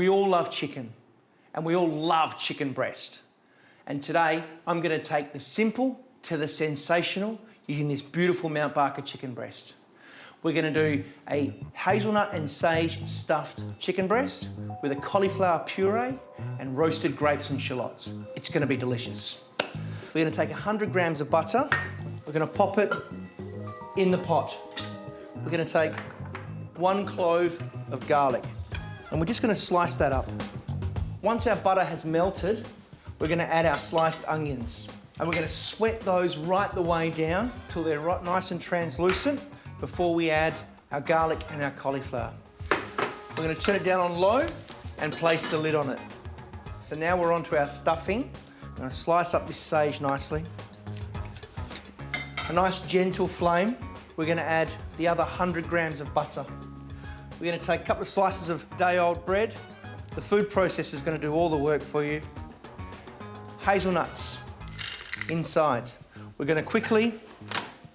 We all love chicken, and we all love chicken breast. And today, I'm going to take the simple to the sensational using this beautiful Mount Barker chicken breast. We're going to do a hazelnut and sage stuffed chicken breast with a cauliflower puree and roasted grapes and shallots. It's going to be delicious. We're going to take 100 grams of butter. We're going to pop it in the pot. We're going to take 1 clove of garlic, and we're just going to slice that up. Once our butter has melted, we're going to add our sliced onions, and we're going to sweat those right the way down till they're right nice and translucent before we add our garlic and our cauliflower. We're going to turn it down on low and place the lid on it. So now we're on to our stuffing. I'm going to slice up this sage nicely. A nice gentle flame. We're going to add the other 100 grams of butter. We're going to take a couple of slices of day-old bread. The food processor is going to do all the work for you. Hazelnuts inside. We're going to quickly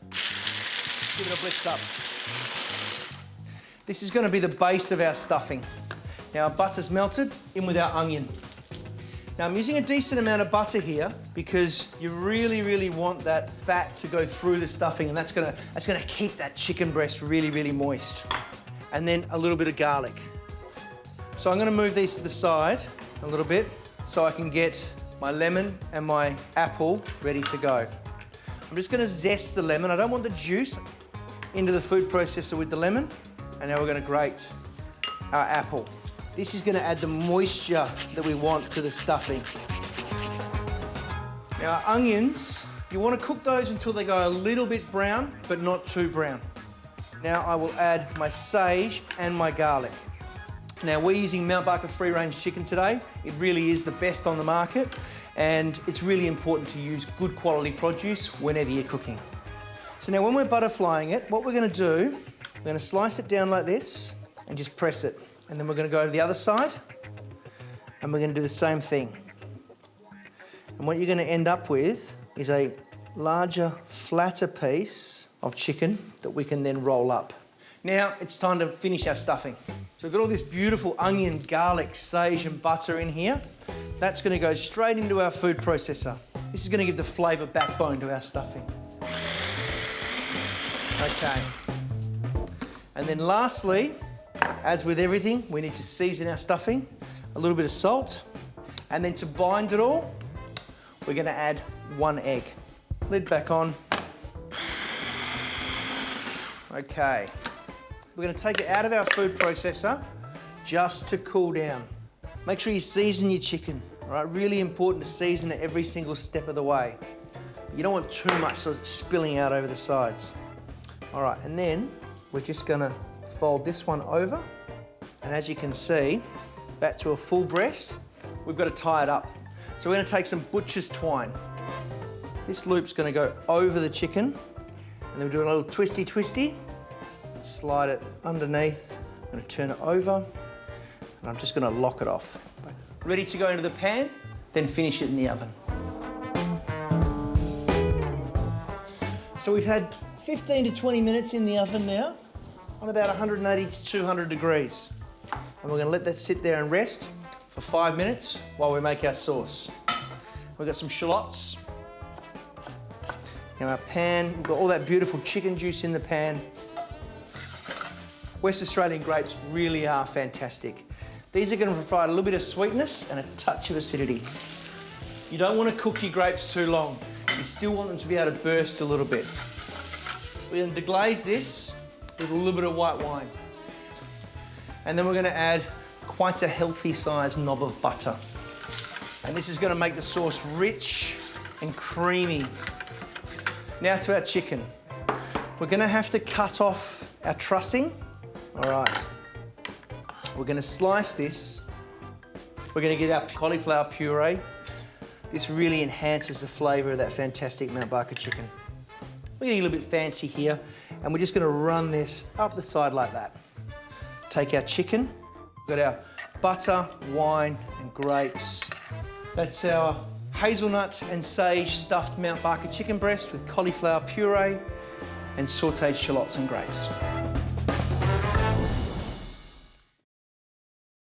give it a blitz up. This is going to be the base of our stuffing. Now our butter's melted, in with our onion. Now I'm using a decent amount of butter here because you really, really want that fat to go through the stuffing, and that's gonna keep that chicken breast really, really moist. And then a little bit of garlic. So I'm going to move these to the side a little bit so I can get my lemon and my apple ready to go. I'm just going to zest the lemon. I don't want the juice into the food processor with the lemon. And now we're going to grate our apple. This is going to add the moisture that we want to the stuffing. Now our onions, you want to cook those until they go a little bit brown, but not too brown. Now I will add my sage and my garlic. Now we're using Mount Barker free-range chicken today. It really is the best on the market, and it's really important to use good quality produce whenever you're cooking. So now when we're butterflying it, what we're going to do, we're going to slice it down like this and just press it. And then we're going to go to the other side and we're going to do the same thing. And what you're going to end up with is a larger, flatter piece of chicken that we can then roll up. Now it's time to finish our stuffing. So we've got all this beautiful onion, garlic, sage and butter in here. That's going to go straight into our food processor. This is going to give the flavour backbone to our stuffing. Okay. And then lastly, as with everything, we need to season our stuffing. A little bit of salt. And then to bind it all, we're going to add 1 egg. Lid back on. Okay. We're going to take it out of our food processor just to cool down. Make sure you season your chicken, all right? Really important to season it every single step of the way. You don't want too much so it's spilling out over the sides. All right, and then we're just going to fold this one over. And as you can see, back to a full breast, we've got to tie it up. So we're going to take some butcher's twine. This loop's going to go over the chicken, and then we're doing a little twisty. Slide it underneath. I'm going to turn it over, and I'm just going to lock it off. Ready to go into the pan, then finish it in the oven. So we've had 15 to 20 minutes in the oven now, on about 180 to 200 degrees. And we're going to let that sit there and rest for 5 minutes while we make our sauce. We've got some shallots. Now our pan, we've got all that beautiful chicken juice in the pan. West Australian grapes really are fantastic. These are going to provide a little bit of sweetness and a touch of acidity. You don't want to cook your grapes too long. You still want them to be able to burst a little bit. We're going to deglaze this with a little bit of white wine. And then we're going to add quite a healthy sized knob of butter. And this is going to make the sauce rich and creamy. Now to our chicken. We're going to have to cut off our trussing. All right. We're going to slice this. We're going to get our cauliflower puree. This really enhances the flavour of that fantastic Mount Barker chicken. We're getting a little bit fancy here, and we're just going to run this up the side like that. Take our chicken. We've got our butter, wine, and grapes. That's our hazelnut and sage stuffed Mount Barker chicken breast with cauliflower puree and sautéed shallots and grapes.